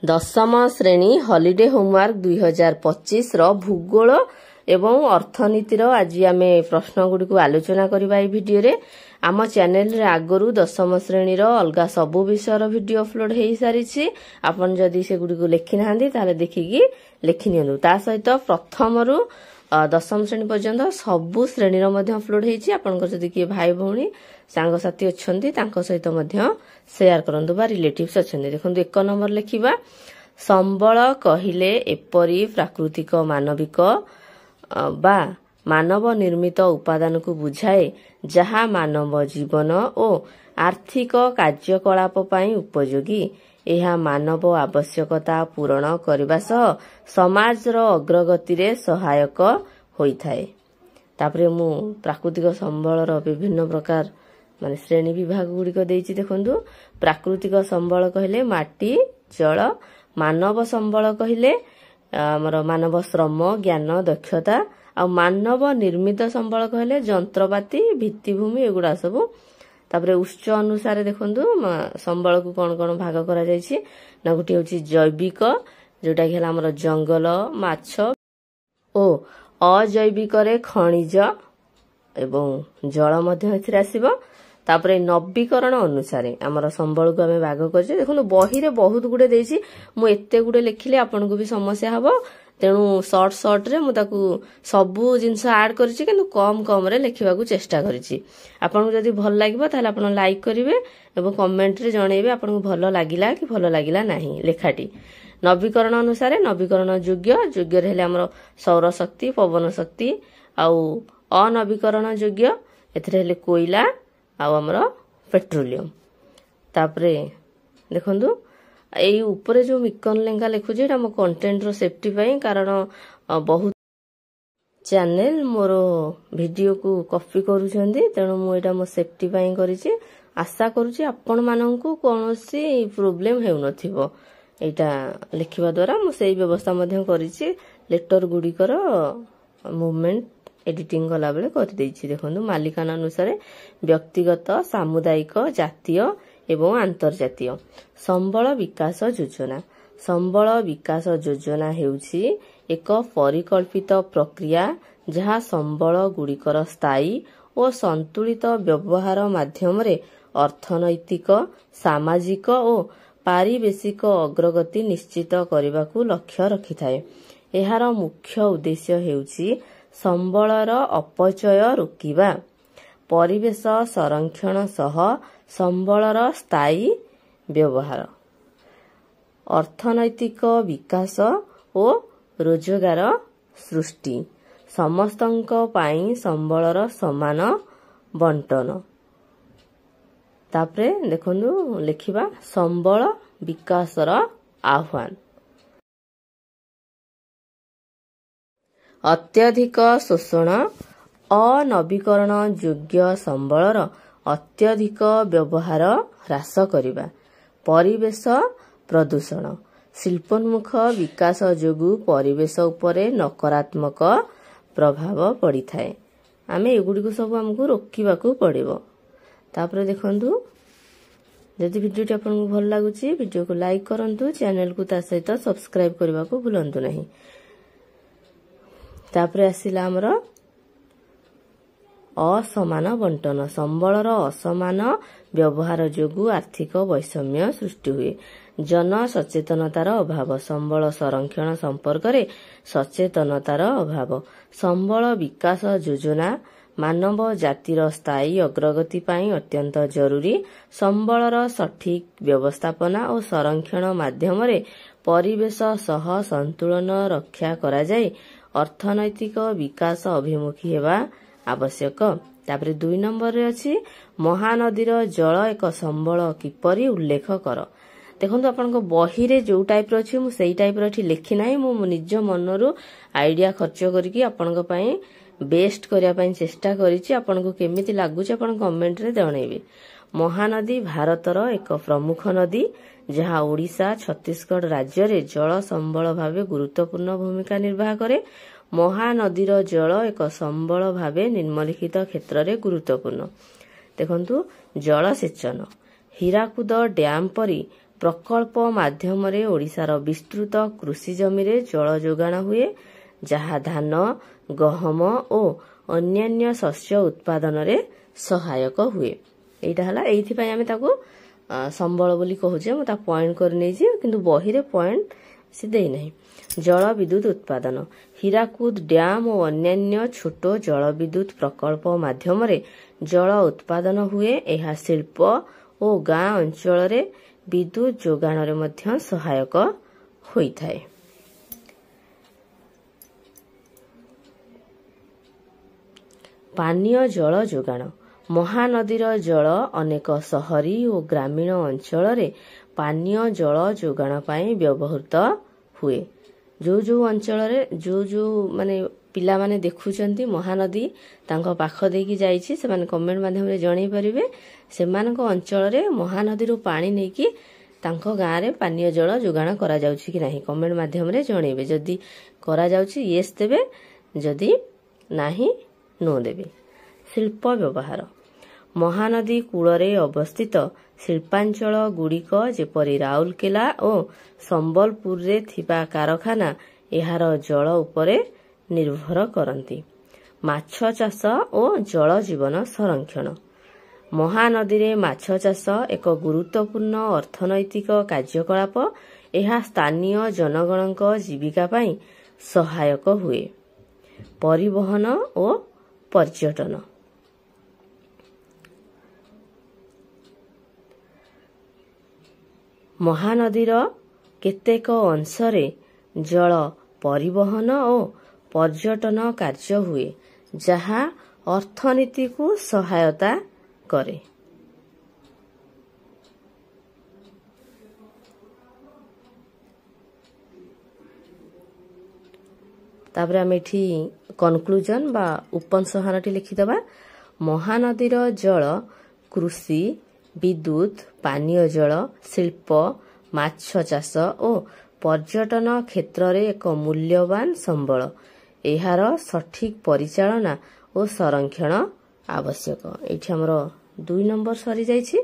दशम श्रेणी holiday homework 2025 रो भूगोल एवं अर्थनीतिर आज आम प्रश्न गुडी को आलोचना करबा ए वीडियो रे आम चैनल रे आगरु दशम श्रेणी रो अलगा सबु विषय रो वीडियो अपलोड हे सारी छी आपन जदी से गुडी को लेखि नाहंदी ताले देखिकी लेखि नियनु ता सहित प्रथम रु दशम श्रेणी पर्यंत सबु श्रेणी रो मध्ये अपलोड हेछि आपन को जदी के भाई भौणी सांग साथी अछंती तांको सहित मध्ये शेयर करंदु बा रिलेटिव्स अछंती देखंतु एक नंबर लेखिबा संबल कहिले एपरी प्राकृतिक मानविक बा मानव निर्मित उपादान को बुझाए जहा मानव जीवन और आर्थिक कार्यकलाप पई उपयोगी एहा मानव आवश्यकता पूरण करबा सह समाज रो अग्रगति रे सहायक होइथाय। तापरे मु प्राकृतिक संबल रो विभिन्न प्रकार माने श्रेणी विभाग गुडी को देइछि देखंतु प्राकृतिक संबल कहले माटी जल मानव संबल कहले हमर मानव श्रम ज्ञान दक्षता आ मानव निर्मित संबल कहले जंत्रपाती भित्तिभूमि एगुडा सब तापरे उच्च अनुसार देखंतु संबल को कोन कोन भाग करा जायछि ना गुटी होछि जैविक जोटा कि हमर जंगल माछ ओ अजैविक रे खनिज एवं जल मध्य एथिरा आसीबो तापरे नवीकरण अनुसार हमर संबल को हमें भाग करछे देखो बही रे बहुत गुडे देछि मु एते गुडे लिखिले आपन को भी समस्या हबो तेणु शॉर्ट रे मु ताकू सबु जिंस ऐड करिछि किंतु कम कम रे लिखिबा को चेष्टा करिछि आपन को जदी भल लागबो ताले आपन लाइक करिवे एवं कमेंट रे जणेबे आपन को भल लागिला कि भल लागिला नाही लेखाटी नवीकरण अनुसार नवीकरण योग्य रे हेले हमर सौर शक्ति पवन शक्ति आ अनवीकरण योग्य एथरे हेले कोयला आ हमर पेट्रोलियम तापरे देखंतु एई ऊपर जो मिकन लेंगा लिखुजे एटा मो कंटेंट रो सेफ्टी पई कारण बहुत चैनल मोर वीडियो को कॉपी करूछंदी तेणु मो एटा मो सेफ्टी पई करिछि आशा करूछि आपण मानन को कोनोसी प्रॉब्लम हेउ नथिबो एटा लिखिबा द्वारा मो सेही व्यवस्था मध्यम करिछि लेटर गुडी कर मूवमेंट एडिटिंग कला बेले कर देछि देखंतु मालिकाना अनुसार व्यक्तिगत सामुदायिक जातीय एवं अंतर्जातीय संबल विकास योजना हेउछि एक परिकल्पित प्रक्रिया जहा संबल गुडिकर स्थायी और संतुलित व्यवहार माध्यम रे अर्थनैतिक सामाजिक और पारिवेशिक अग्रगति निश्चित करबा को लक्ष्य रखिथाय। एहार मुख्य उद्देश्य हेउछि संबलर अपचय रोकिबा परिवेश संरक्षण सह संबलर स्थायी व्यवहार अर्थनैतिक विकास और रोजगार सृष्टि समस्तंक पाई संबलर समान बंटन तापरे देखंतु लिखिबा संबल विकासर आह्वान अत्यधिक शोषण अनवीकरण योग्य संबलर अत्यधिक व्यवहार ह्रास करिबा परिवेश प्रदूषण शिल्पोन्मुख विकास जोगु परिवेश उपरे नकारात्मक प्रभाव पड़ी थाए आमे एगुडी को सब हमकु रोकिबा को पड़िबो तापरे देखंतु जदि वीडियो आपन को भल लागुची वीडियो को लाइक करंतु चैनल को ता सहित सब्सक्राइब करबा को भूलंतु नहीं तापरे आसिला हमरो असमान बंटन संबलर असमान व्यवहार जोगु आर्थिक वैषम्य सृष्टि हुए जन सचेतनतार अभाव संबल संरक्षण संपर्क रे सचेतनतार अभाव संबल विकास योजना मानव जातिर स्थायी अग्रगति पाई अत्यंत जरूरी संबलर सठिक व्यवस्थापना और संरक्षण माध्यम रे परिवेश सह संतुलन रक्षा करा जाय अर्थनैतिक विकास अभिमुखी हेबा आवश्यक तापरे 2 नंबर रे अछि महानदीर जल एक संबल किपरि उल्लेख कर देखंतु आपन को बही रे जो टाइप रो अछि मु सेही टाइप रो लिखि नाही मु निज मनरु आइडिया खर्च करके आपन को पई बेस्ट करिया पई चेष्टा करिछि आपन को केमिति लागुछि आपन कमेंट रे जणेबे महानदी भारतर एक प्रमुख नदी जहा ओडिशा छत्तीसगढ़ राज्य रे जल संबल भावे गुरुत्वपूर्ण भूमिका निर्वाह करे महानदीर जल एक संबल भावे निम्नलिखित क्षेत्र रे गुरुत्वपूर्ण देखंतु जलसेचन हीराकुद डैम परी प्रकल्प माध्यमरे ओडिशार विस्तृत कृषि जमीरे जल जोगाण हुए जहा धान गहम और अन्यान्य शस्य उत्पादन रे सहायक हुए। एटा हला एथि पय आमे ताको संबल बोली कहूचे मु ता पॉइंट कर नै छी किंतु बही रे पॉइंट से देई नै। जल विद्युत उत्पादन हीराकुद डैम और अन्यान्य छोट जल विद्युत प्रकल्प माध्यमरे जल उत्पादन हुए। एहा शिल्प और गाँ अंचल रे विद्युत जोगाण रे मध्य सहायक होइथाय। पानीय जल जोगाण महानदीर जल अनेक शहरी और ग्रामीण अंचल रे पानीय जल जोगाण पाई व्यवहृत हुए। जो जो अंचल रे जो माने पिला माने देखुचंती महानदी तांको पाख देकी जाईछि से माने कमेंट माध्यम रे जणै परिबे सेमानक अंचल रे महानदी रो पानी नेकी तांको गाँ रे पानीय जल जोगाण करा जाउछि कि नाही कमेंट माध्यम रे जणैबे। जदी करा जाउछि यस देबे जदी नाही नो देबे। शिल्प व्यवहार महानदी कूଳରେ अवस्थित शिल्पांचल गुड़िक जेपरि राउरकेला और संबलपुर रे थिबा कारखाना एहार जल उपरे निर्भर करती। माछ चाष और जल जीवन संरक्षण महानदी रे माछ चाष एक गुरुत्वपूर्ण अर्थनैतिक कार्यकलाप। एहा स्थानीय जनगणक जीविका पाई सहायक हुए। परिवहन और पर्यटन महानदीर केतेक अंशरे जल परिवहन और पर्यटन कार्य हुए जहा अर्थनीति को सहायता करे। तापर आम एठी कनक्लूजन बा उपसंहारटी लिखिदबा। महानदीर जल कृषि विद्युत पानीय जल शिल्प माछ चाष और पर्यटन क्षेत्र रे एक मूल्यवान संबल। एहार सठिक परिचालना और संरक्षण आवश्यक। एठी हमर 2 नंबर सरी जाइछि।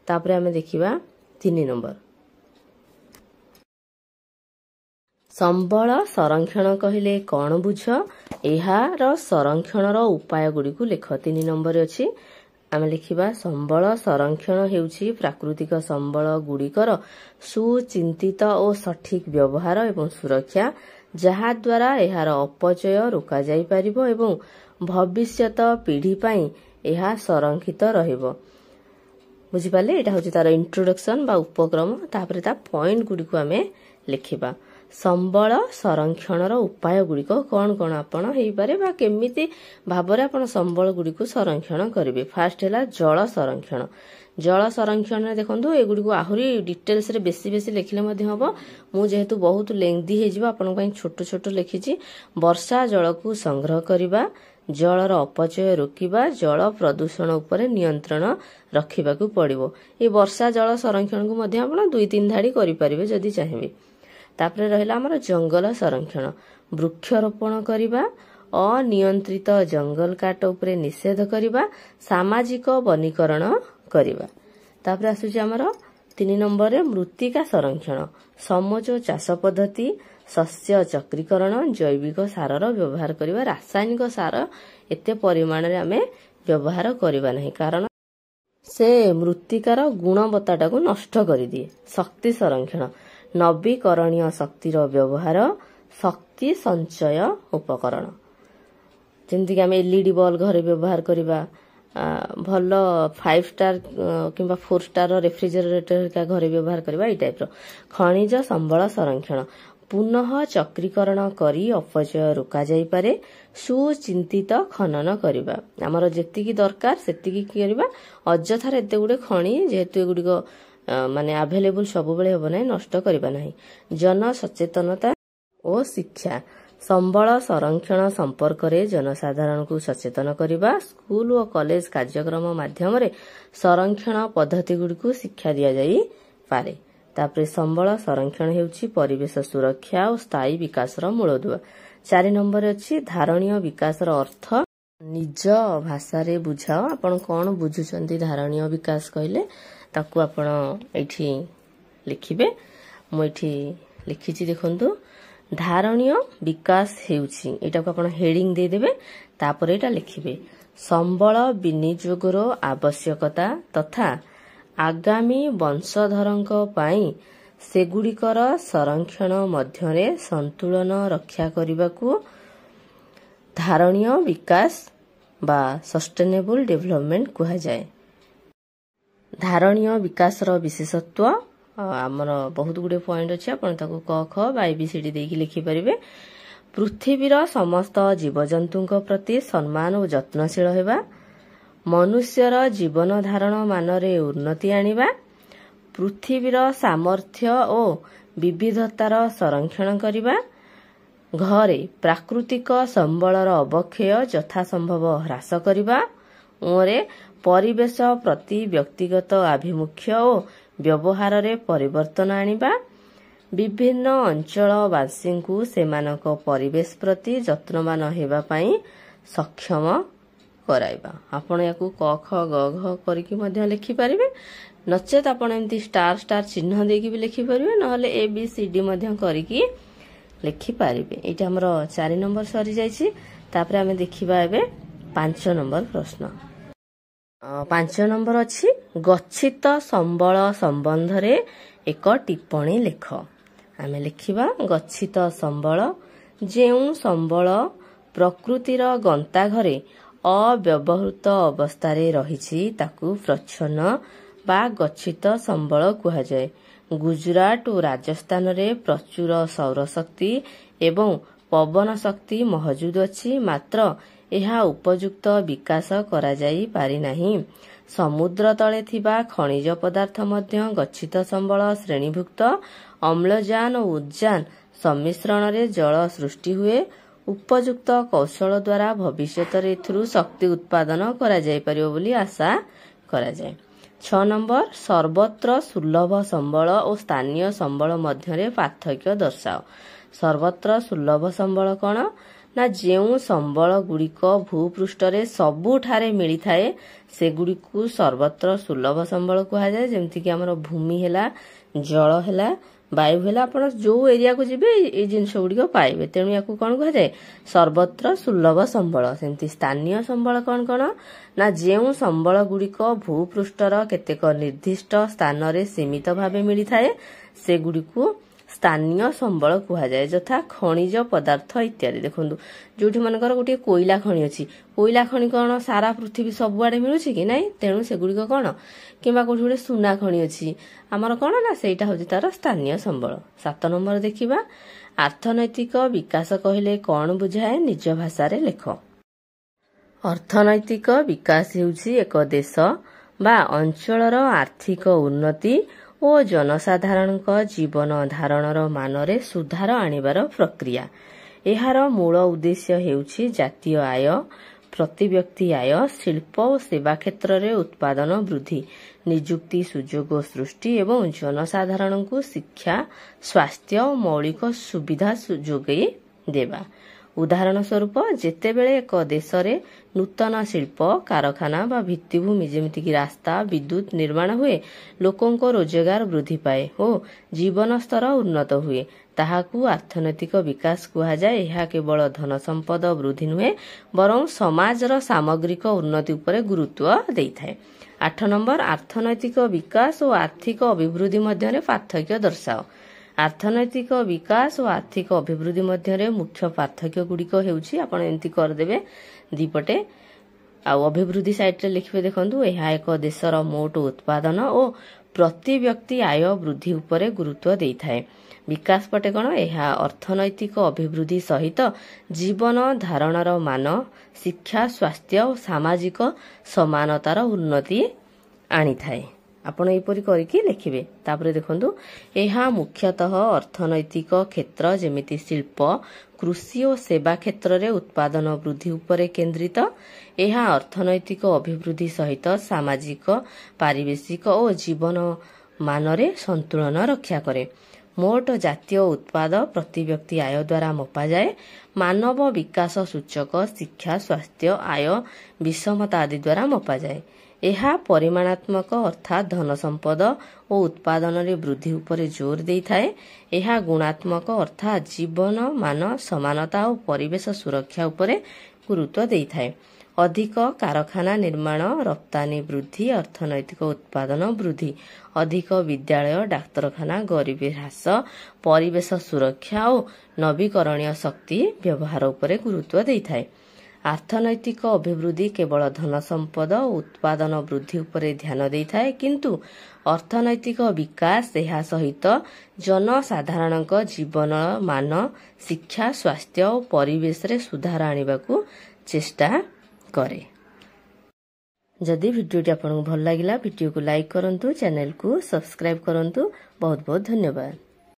तापर आमे देखिबा 3 नंबर। संबल संरक्षण कहिले कौन बुझ एहार संरक्षण उपाय गुड़ी को लेख। 3 नंबर अछि आमे लिखिबा संबल संरक्षण हेउछि प्राकृतिक संबल गुड़िकर सुचिंतित और सठिक व्यवहार एवं सुरक्षा जहा द्वारा एहार अपचय रोका जाई परिबो एवं भविष्यत पीढ़ी पाई एहा संरक्षित रहिबो। बुझि पाले एटा होछि तार इंट्रोडक्शन बा उपक्रम। तापर ता पॉइंट गुडी को आमे लिखिबा। संबल संरक्षण उपाय गुड़िक कौन कौन आपण हेई पारे बा केमिति भाबरे आपण संबल गुडी को संरक्षण करिवे। फास्ट हैला जल संरक्षण। जल संरक्षण रे देखंतु ए गुडी को आहुरी डिटेल्स रे बेसी बेसी लिखले मध्ये हबो। मु जेहेतु बहुत लेंथी हे जिवो आपण पई छोट छोट लिखिछि। वर्षा जल को संग्रह करिबा जलर अपचय रोकिबा जल प्रदूषण उपरे नियंत्रण रखिबा को पड़िबो। ए वर्षा जल संरक्षण को मध्ये आपण 2-3 धाडी करि परिबे जदी चाहिबे। तापरे रहिला हमर जंगल संरक्षण वृक्षरोपण करिबा अनियंत्रित जंगल काट उपरे निषेध करिबा सामाजिक वनीकरण करिबा। तापरे आसुची हमर 3 नंबर रे मृत्तिका संरक्षण समोच चाष पद्धति शस्य चक्रीकरण जैविक सारर व्यवहार करिबा। रासायनिक सार एते परिमाण रे आमे व्यवहार करिबा नहीं कारण से मृत्तिकार गुणवत्ताटा को नष्ट करि दिए। शक्ति संरक्षण नवीकरणीय शक्तिर व्यवहार शक्ति संचय उपकरण जेमति कि आमे एलईडी बल्ब घरे व्यवहार करिबा भल 5 स्टार किंबा 4 स्टार रेफ्रिजरेटर का घरे व्यवहार करिबा। ई टाइप रो खनिज संबल संरक्षण पुनः चक्रीकरण करी अपचय रोका जाई पारे सुचिंतित खनन करिबा। हमर जेतिकी दरकार सेतिकी करिबा अजथार एते गुडे खणी जेहेतु एगुडीको माने अवेलेबल सब बेले हो नाही नष्ट करिबा नाही। जन सचेतनता और शिक्षा संबल संरक्षण संपर्क रे जनसाधारण को सचेतन करिबा। स्कूल और कॉलेज कार्यक्रम माध्यम रे संरक्षण पद्धति गुडी को शिक्षा दिया जाई पारे। तापरे संबल संरक्षण हेउची परिवेश सुरक्षा और स्थायी विकास रो मूलदुआ। 4 नंबर अछि धारणीय विकास रो अर्थ निज भाषा रे बुझाओ। आपण कोन बुझुचंती धारणीय विकास कहले ताकू आपण एठी लिखिबे। मु एठी लिखिछि देखंतु धारणीय विकास हेउछि एटा को आपण हेडिंग दे देबे तापर एटा लिखिबे संबल विनियोगर आवश्यकता तथा आगामी वंशधरंक पई सेगुड़िकर संरक्षण मध्यरे संतुलन रक्षा करबाकू धारणीय विकास बा सस्टेनेबल डेवलपमेंट कहा जाए। धारणीय विकास रो विशेषत्व आमर बहुत गुडे पॉइंट अछि आपण ताको क ख बा एबीसीडी देकी लिखि परिबे। पृथ्वीर समस्त जीवजंतुक प्रति सम्मान और जत्नशील हेबा, मनुष्यर जीवन धारण मानरे उन्नति आनिबा, पृथ्वीर सामर्थ्य और विविधतार संरक्षण करिबा, घरे प्राकृतिक संबलर अवक्षय यथासंभव ह्रास करिबा, ओरे परिवेश प्रति व्यक्तिगत आभिमुख्य और व्यवहार रे परिवर्तन आनिबा, विभिन्न अंचलवासी को सेमानक परिवेश प्रति जत्नवान हेबा पई सक्षम कराइबा। आपण याकू क ख ग घ करिकि मध्य लिखि परिबे, नचेत आपण एमती स्टार स्टार चिन्ह देकी भी लिखि परिबे, नहले ए बी सी डी मध्य करिकि लिखि परिबे। एटा हमर 4 नंबर सरी जाइछि। तापरे हमें देखिबा एबे 5 नंबर प्रश्न। 5 नंबर अछि गच्छित संबल संबंध रे एक टिप्पणी लिख। आमे लिखिबा गच्छित संबल जेउ संबल प्रकृतिर गंता घरे अव्यवहृत अवस्था रही ताकू प्रच्छन्न बा गच्छित संबल कुहा जाए। गुजरात और राजस्थान रे प्रचुर सौरशक्ति एवं पवन शक्ति मौजूद अछि, मात्र एहा उपयुक्त विकास करा जाई पारि नाही। समुद्र तले थिबा खनिज पदार्थ मध्य गच्छित संबल श्रेणीभुक्त। अम्लजान और उद्जान सम्मिश्रण रे जल सृष्टि हुए। उपयुक्त कौशल द्वारा भविष्य रे एथुरु शक्ति उत्पादन करा जाई परियो बोली आशा करा जाए। 6 नंबर सर्वत्र सुलभ संबल और स्थानीय संबल मध्य पार्थक्य दर्शाओ। सर्वत्र सुलभ संबल कौन ना जेउ संबल गुड़िक भूपृष्ठ रे सबुठारे मिली थाए सेगुड़िकु सर्वत्र सुलभ संबल कहा जाए। जेमति कि हमर भूमि हेला, जल हेला, वायु हेला, आपण जो एरिया को जिबे ए जिंस गुड़िक पाइबे, तेणु याकू कौन कहा जाए सर्वत्र सुलभ संबल। सेमति स्थानीय संबल कौन कौन ना जेउ संबल गुड़िक भूपृष्ठर केतेक निर्दिष्ट स्थान रे सीमित भावे मिली थाए सेगुड़िकु स्थानीय संबल कहा जाए, यथा खनिज पदार्थ इत्यादि। देखंतु जोठी मनकर गोटे कोयला खनि अछि, कोयला खनि कौन सारा पृथ्वी सबुआडे मिलुछि कि नाही, तेणु सेगुड़िक कौन किंबा कोठी गोटे सुना खनि अछि आमर कौन ना सेटा होछि तार स्थानीय संबल। 7 नंबर देखिबा अर्थनैतिक विकास कहिले कौन बुझाए, निज भाषा रे लेख। अर्थनैतिक विकास हेउछि एक देश बा अंचलर आर्थिक उन्नति और जनसाधारण जीवन धारणर मानरे सुधार आनिबार प्रक्रिया। एहार मूल उद्देश्य हेउछि जातीय आय, प्रति व्यक्ति आय, शिल्प और सेवा क्षेत्र रे उत्पादन वृद्धि, निजुक्ति सुजोग सृष्टि एवं जनसाधारण को शिक्षा, स्वास्थ्य और मौलिक सुविधा जोगई देवा। उदाहरण स्वरूप जेतेबेले एक देश रे नूतन शिल्प कारखाना बा भित्तिभूमि जेमिति कि रास्ता, विद्युत निर्माण हुए, लोकों को रोजगार वृद्धि पाए और जीवन स्तर उन्नत हुए, ताहाकू अर्थनैतिक विकास कहा जाए। यह केवल धन संपद वृद्धि नुहे बरं समाजर सामग्रिक उन्नति उपरे गुरुत्व देइथाए। 8 नंबर अर्थनैतिक विकास और आर्थिक अभिवृद्धि मध्य पार्थक्य दर्शाओ। अर्थनैतिक विकास और आर्थिक अभिवृद्धि मध्य मुख्य पार्थक्य गुड़िक हेउछि, आपण एंती कर देबे दीपटे आ अभिवृद्धि साइट रे लिखिबे। देखंतु एहा एक देशर मोट उत्पादन और प्रति व्यक्ति आय वृद्धि उपरे गुरुत्व देइथाए। विकास पटे कौन एहा अर्थनैतिक अभिवृद्धि सहित जीवन धारणर मान, शिक्षा, स्वास्थ्य और सामाजिक समानतार उन्नति आनी थाए। आपण एपरि करिकि लिखिबे। तापरे देखंतु एहा मुख्यतः अर्थनैतिक क्षेत्र जेमिति शिल्प, कृषि और सेवा क्षेत्र रे उत्पादन वृद्धि उपरे केंद्रित। एहा अर्थनैतिक अभिवृद्धि सहित सामाजिक, पारिवेशिक और जीवन मानरे संतुलन रक्षा करे। मोट जातीय उत्पाद प्रति व्यक्ति आय द्वारा मपा जाए। मानव विकास सूचक शिक्षा, स्वास्थ्य, आय, विषमता आदि द्वारा मपा जाए। ଏହା ପରିମାଣାତ୍ମକ ଅର୍ଥାତ୍ ଧନ ସମ୍ପଦ ଓ ଉତ୍ପାଦନରେ ବୃଦ୍ଧି ଉପରେ ଜୋର ଦେଇଥାଏ। ଏହା ଗୁଣାତ୍ମକ ଅର୍ଥାତ୍ ଜୀବନ ମାନ ସମାନତା ଓ ପରିବେଶ ସୁରକ୍ଷା ଉପରେ ଗୁରୁତ୍ୱ ଦେଇଥାଏ। ଅଧିକ କାରଖାନା ନିର୍ମାଣ, ରପ୍ତାନୀ ବୃଦ୍ଧି, ଅର୍ଥନୈତିକ ଉତ୍ପାଦନ ବୃଦ୍ଧି, ଅଧିକ ବିଦ୍ୟାଳୟ, ଡାକ୍ତରଖାନା, ଗରିବୀ ହ୍ରାସ, ପରିବେଶ ସୁରକ୍ଷା ଓ ନବୀକରଣୀୟ ଶକ୍ତି ବ୍ୟବହାର ଉପରେ ଗୁରୁତ୍ୱ ଦେଇଥାଏ। ଅର୍ଥନୈତିକ ଅଭିବୃଦ୍ଧି କେବଳ ଧନ ସମ୍ପଦ ଓ ଉତ୍ପାଦନ ବୃଦ୍ଧି ଉପରେ ଧ୍ୟାନ ଦେଇଥାଏ, କିନ୍ତୁ ଅର୍ଥନୈତିକ ବିକାଶ ଏହା ସହିତ ଜନସାଧାରଣଙ୍କ ଜୀବନ ମାନ, ଶିକ୍ଷା, ସ୍ୱାସ୍ଥ୍ୟ ଓ ପରିବେଶରେ ସୁଧାର ଆଣିବାକୁ ଚେଷ୍ଟା କରେ। ଯଦି ଭିଡ଼ିଓଟି ଆପଣଙ୍କୁ ଭଲ ଲାଗିଲା ଭିଡ଼ିଓକୁ ଲାଇକ୍ କରନ୍ତୁ, ଚ୍ୟାନେଲକୁ ସବସ୍କ୍ରାଇବ୍ କରନ୍ତୁ। ବହୁତ ବହୁତ ଧନ୍ୟବାଦ।